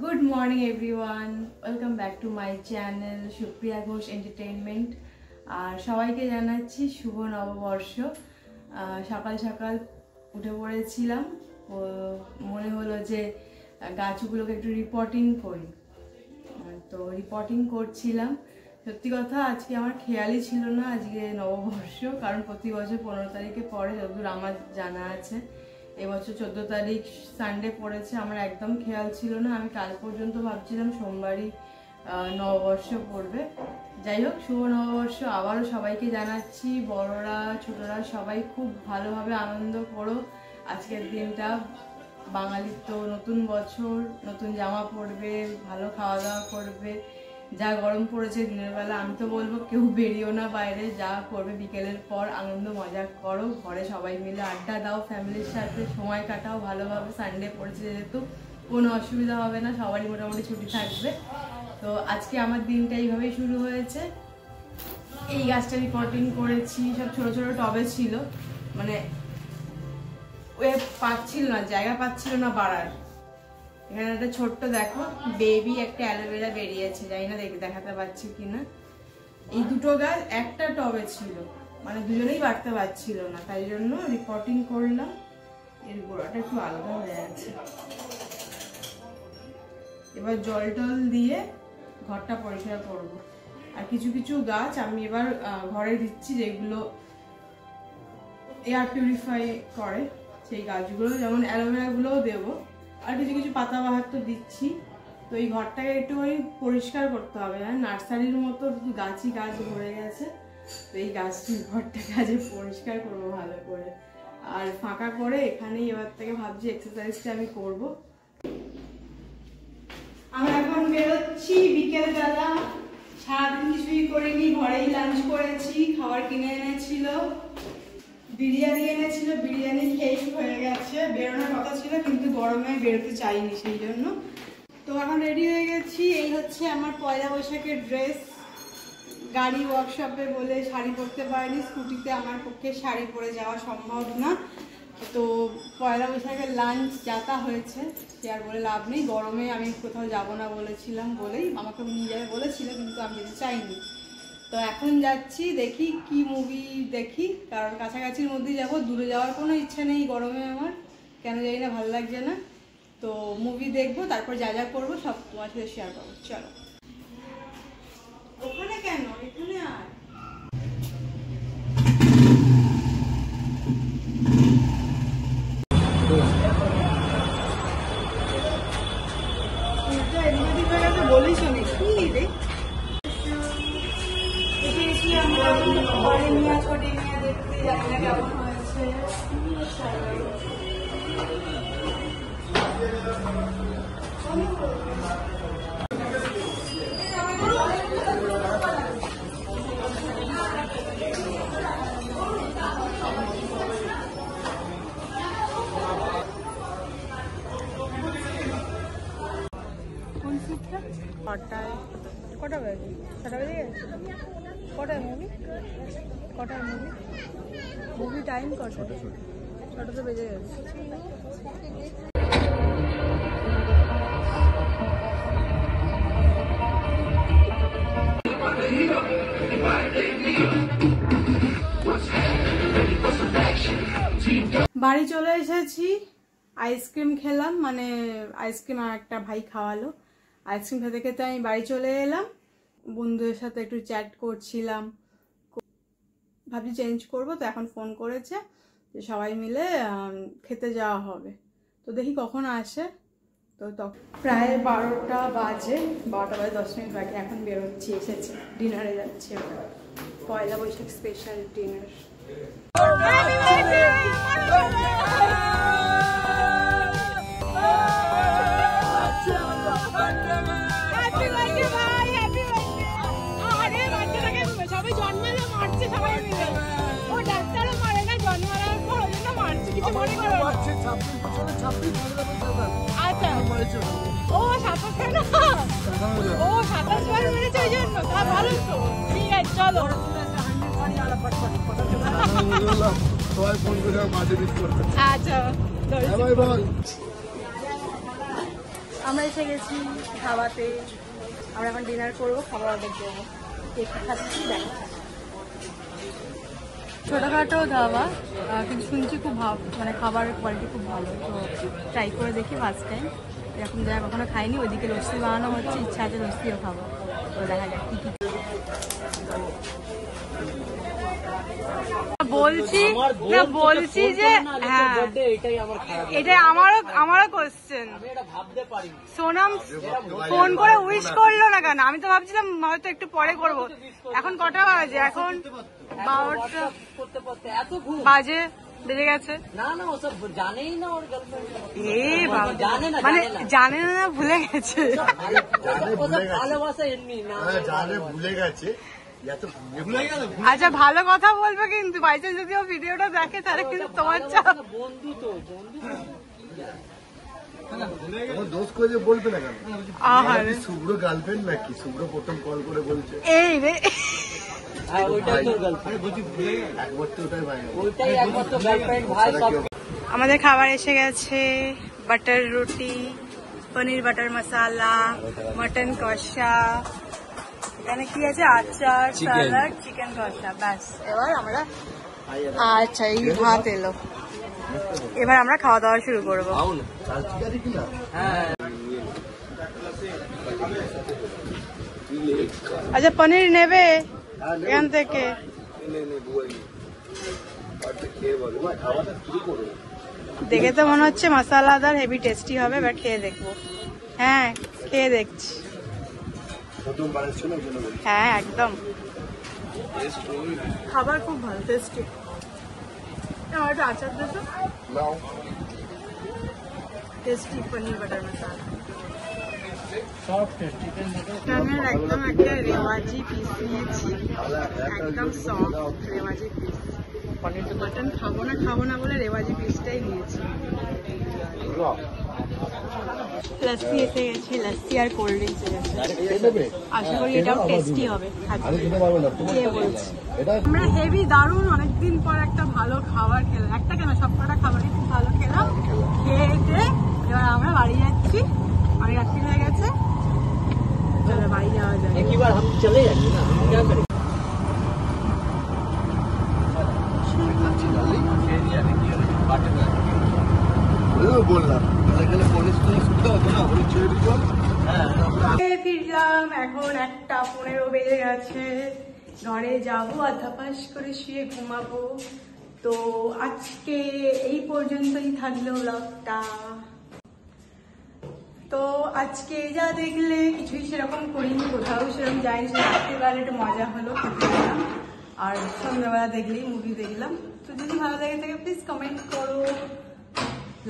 Good morning everyone. Welcome back to my channel Supriya Ghosh Entertainment. আর সবাইকে জানাচ্ছি শুভ নববর্ষ। সকাল সকাল উঠে পড়েছিলাম, মনে হলো যে গাছগুলোকে একটু রিপোর্টিং করি, তো রিপোর্টিং করছিলাম। সত্যি কথা আজকে আমার খেয়ালই ছিল না আজকে নববর্ষ, কারণ প্রতি বছর 15 তারিখে পড়ে, যতদূর আমার জানা আছে। এবছর 14 তারিখ সানডে পড়েছে, আমার একদম খেয়াল ছিল না। আমি কাল পর্যন্ত ভাবছিলাম সোমবারই নববর্ষ পড়বে। যাই হোক, শুভ নববর্ষ আবারও সবাইকে জানাচ্ছি। বড়রা ছোটরা সবাই খুব ভালোভাবে আনন্দ করো আজকের দিনটা। বাঙালির তো নতুন বছর, নতুন জামা পরবে, ভালো খাওয়া দাওয়া করবে। যা গরম পড়েছে দিনের বেলা, আমি তো বলবো কেউ বেরিয়েও না বাইরে, যা করবে বিকেলের পর আনন্দ মজা করো, ঘরে সবাই মিলে আড্ডা দাও, ফ্যামিলির সাথে সময় কাটাও ভালোভাবে। সানডে পড়েছে যেহেতু কোনো অসুবিধা হবে না, সবারই মোটামুটি ছুটি থাকবে। তো আজকে আমার দিনটা এইভাবেই শুরু হয়েছে। এই গাছটা রিপোর্টিং করেছি, সব ছোট ছোট টবে ছিল, মানে পাচ্ছিল না, জায়গা পাচ্ছিল না বাড়ার। এখানে একটা ছোট্ট দেখো বেবি একটা অ্যালোভেরা বেরিয়েছে, জানি না দেখাতে পাচ্ছি কিনা। এই দুটো গাছ একটা টবে ছিল, মানে দুজনেই বাড়তে পারছিল না, তাই জন্য রিপোর্টিং করলাম। এর গোড়াটা একটু আলাদা হয়ে আছে। এবার জল টল দিয়ে ঘরটা পরিষ্কার করব। আর কিছু কিছু গাছ আমি এবার ঘরে দিচ্ছি, যেগুলো এয়ার পিউরিফাই করে, সেই গাছগুলো, যেমন অ্যালোভেরাগুলোও দেবো। আর কিছু কিছু পাতাবাহার তো দিচ্ছি। তো এই ঘরটাকে একটুখানি পরিষ্কার করতে হবে, নার্সারির মতো গাছই গাছ ভরে গেছে। তো এই গাছটির ঘরটাকে আজ পরিষ্কার করবো ভালো করে, আর ফাঁকা করে এখানেই এবার থেকে ভাবছি এক্সারসাইজটা আমি করব। আমি এখন বেরোচ্ছি বিকেলবেলা, সারাদিন কিছুই করিনি, ঘরেই লাঞ্চ করেছি। খাবার কিনে এনেছিল, বিরিয়ানি এনেছিল, বিরিয়ানি খেয়েই হয়ে গেছে। বেরোনোর কথা ছিল কিন্তু গরমে বেরোতে চাইনি, সেই জন্য। তো এখন রেডি হয়ে গেছি। এই হচ্ছে আমার পয়লা বৈশাখের ড্রেস। গাড়ি ওয়ার্কশপে বলে শাড়ি পরতে পারিনি, স্কুটিতে আমার পক্ষে শাড়ি পরে যাওয়া সম্ভব না। তো পয়লা বৈশাখের লাঞ্চ যাতা হয়েছে, সে আর বলে লাভ নেই। গরমে আমি কোথাও যাব না বলেছিলাম বলেই আমাকে নিয়ে যাবে বলেছিল, কিন্তু আমি যেতে চাইনি। তো এখন যাচ্ছি, দেখি কি মুভি দেখি, কারণ কাছাকাছির মধ্যেই যাব, দূরে যাওয়ার কোনো ইচ্ছা নেই গরমে আমার, কেন জানি না, ভালো লাগছে না। তো মুভি দেখবো, তারপর যা যা করবো সব তোমার সাথে শেয়ার করবো। চলো। ওখানে কেন, এখানে আর বলিস নি কি রে। আমরা ঘরে নিয়ে ছোটে নিয়ে দেখতে জানি না কেমন হয়েছে। কটা বাজে? 6টা বেজে গেছে। কটায় মুভি? কটায় মুভি? মুভি টাইম কটা? 6টা তো বেজে গেছে। বাড়ি চলে এসেছি, আইসক্রিম খেলাম, মানে আইসক্রিম আর একটা ভাই খাওয়ালো। আইসক্রিম খেতে খেতে আমি বাড়ি চলে এলাম। বন্ধুদের সাথে একটু চ্যাট করছিলাম, ভাবছি চেঞ্জ করবো। তো এখন ফোন করেছে যে সবাই মিলে খেতে যাওয়া হবে, তো দেখি কখন আসে। তো প্রায় 12টা বাজে, 12টা বাজে 10 মিনিট বাকি। এখন বেরোচ্ছি, এসেছি, ডিনারে যাচ্ছি, পয়লা বৈশাখ স্পেশাল ডিনার। আমরা এসে গেছি ধাবাতে, আমরা এখন ডিনার করবো, খাবার অর্ডার দেবো। কেক খাচ্ছি, দেখো ছোটোখাটো ধাবা, কিন্তু শুনছি খুব মানে খাবারের কোয়ালিটি খুব ভালো, তো ট্রাই করে দেখি ফার্স্ট টাইম। এরকম জায়গা কখনো খাইনি। ওইদিকে লস্যি বানানো হচ্ছে, ইচ্ছা আছে লস্যিও খাবো, তো দেখা যাক কী কী বলছি যে হ্যাঁ এটাই আমারও কোশ্চেন। সোনাম ফোন করে উইশ করলো না কেন? আমি তো ভাবছিলাম হয়তো একটু পরে করবো। এখন কটা বাজে? এখন 12টা বাজে, বেজে গেছে। মানে জানে না, ভুলে গেছে। আচ্ছা ভালো কথা বলবে, কিন্তু বাইচান্স যদি ও ভিডিওটা দেখে তাহলে কিন্তু তোমার চাপ। বন্ধু তো দোষ করে বলবে না কেন? শুভ্র গার্লফ্রেন্ড নাকি? শুভ্র প্রথম কল করে বলছে এই রে আমাদের খাবার এসে গেছে। বাটার রুটি, পনির বাটার মশালা, মটন কষা, এখানে কি আছে? আচার, স্যালাড, চিকেন কষা, ব্যাস। এবার আমরা আচ্ছা এই ভাত এলো, এবার আমরা খাওয়া দাওয়া শুরু করবো। আচ্ছা পনির নেবে এখান থেকে? দেখে তো মনে হচ্ছে মশলাদার, হেভি টেস্টি হবে, এবার খেয়ে দেখবো। হ্যাঁ খেয়ে দেখছি। হ্যাঁ একদম, খাবার খুব ভালো, টেস্টি। আমার একটু আচার দেবো, টেস্টি পনির বাটার মশলা। একদম একটা রেওয়াজি পিস নিয়েছি, একদম সফট রেওয়াজি পিস। মাটন খাবো না বলে রেওয়াজি পিসটাই নিয়েছি। লস্যি এসে গেছে, লস্যি আর কোল্ড ড্রিঙ্কস এসেছে। আশা করি এটাও টেস্টি হবে। আমরা হেভি দারুণ অনেকদিন পর একটা ভালো খাবার খেলাম, একটা কেন সবকটা খাবারই খুব ভালো খেলাম। খেয়ে এবার আমরা বাড়ি যাচ্ছি, অনেক রাত্রি হয়ে গেছে, চলো বাড়ি যাওয়া যায়। একবার हम चले जाएंगे ना, हम क्या करेंगे? ফিরলাম, এখন 1:15 বেজে গেছে। ঘরে যাবো, আধাপাস করে শুয়ে ঘুমাবো। তো আজকে এই পর্যন্তই থাকলো ব্লগটা। তো আজকে যা দেখলে কিছুই সেরকম করিনি, কোথাও সেরকম যাইনি। রাত্রিবেলা একটু মজা হলো, খেতে গেলাম, আর সন্ধ্যাবেলা দেখলেই মুভি দেখলাম। তো যদি ভালো লাগে থাকে প্লিজ কমেন্ট করো,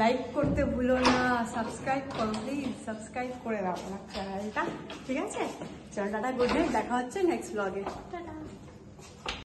লাইক করতে ভুলো না, সাবস্ক্রাইব করো প্লিজ, সাবস্ক্রাইব করে দাও আমার চ্যানেলটা, ঠিক আছে? চলো টাটা, গুড নাইট, দেখা হচ্ছে নেক্সট ব্লগে। টাটা।